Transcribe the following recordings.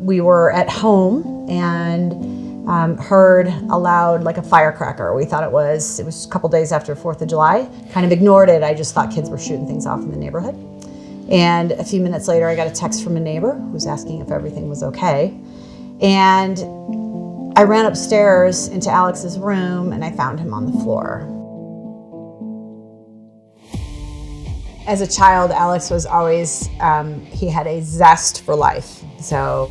we were at home and heard a loud, like a firecracker. We thought it was a couple days after 4th of July. Kind of ignored it. I just thought kids were shooting things off in the neighborhood. And a few minutes later, I got a text from a neighbor who was asking if everything was okay. And I ran upstairs into Alex's room and I found him on the floor. As a child, Alex was always, he had a zest for life. So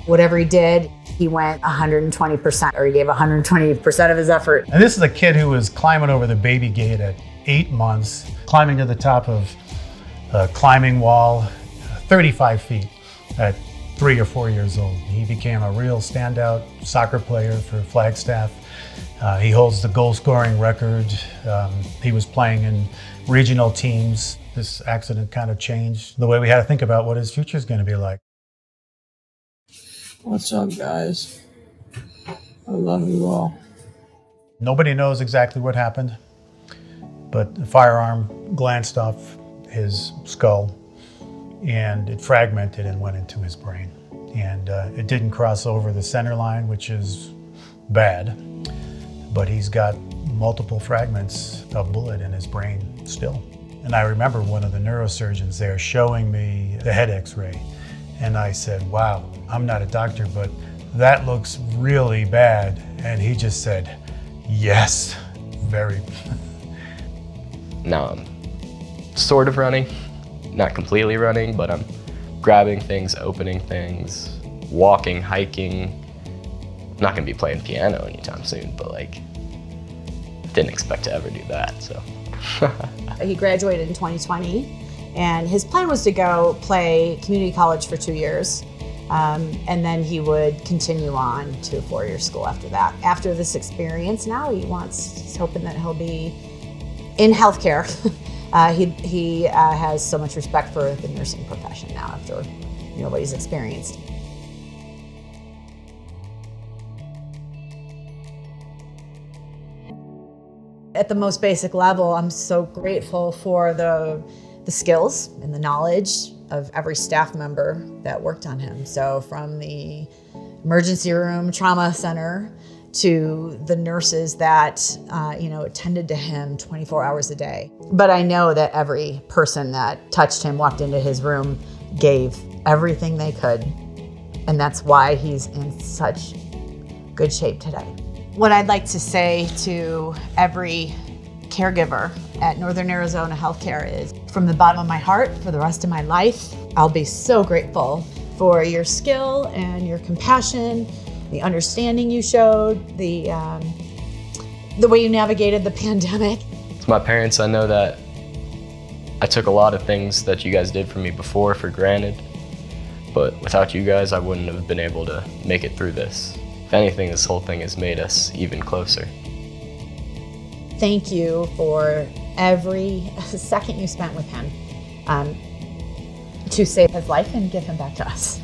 whatever he did, he went 120%, or he gave 120% of his effort. And this is a kid who was climbing over the baby gate at 8 months, climbing to the top of a climbing wall, 35 feet at 3 or 4 years old. He became a real standout soccer player for Flagstaff. He holds the goal scoring record. He was playing in regional teams. This accident kind of changed the way we had to think about what his future is going to be like. What's up, guys? I love you all. Nobody knows exactly what happened, but the firearm glanced off his skull and it fragmented and went into his brain. And it didn't cross over the center line, which is bad, but he's got multiple fragments of bullet in his brain still. And I remember one of the neurosurgeons there showing me the head x-ray. And I said, wow, I'm not a doctor, but that looks really bad. And he just said, yes, very. Now I'm sort of running, not completely running, but I'm grabbing things, opening things, walking, hiking. I'm not gonna be playing piano anytime soon, but like, didn't expect to ever do that, so. He graduated in 2020, and his plan was to go play community college for 2 years, and then he would continue on to a 4-year school after that. After this experience now, he's hoping that he'll be in healthcare. He has so much respect for the nursing profession now after what he's experienced. At the most basic level, I'm so grateful for the skills and the knowledge of every staff member that worked on him. So from the emergency room trauma center to the nurses that attended to him 24 hours a day. But I know that every person that touched him, walked into his room, gave everything they could. And that's why he's in such good shape today. What I'd like to say to every caregiver at Northern Arizona Healthcare is, from the bottom of my heart, for the rest of my life, I'll be so grateful for your skill and your compassion, the understanding you showed, the way you navigated the pandemic. To my parents, I know that I took a lot of things that you guys did for me before for granted, but without you guys, I wouldn't have been able to make it through this. If anything, this whole thing has made us even closer. Thank you for every second you spent with him to save his life and give him back to us.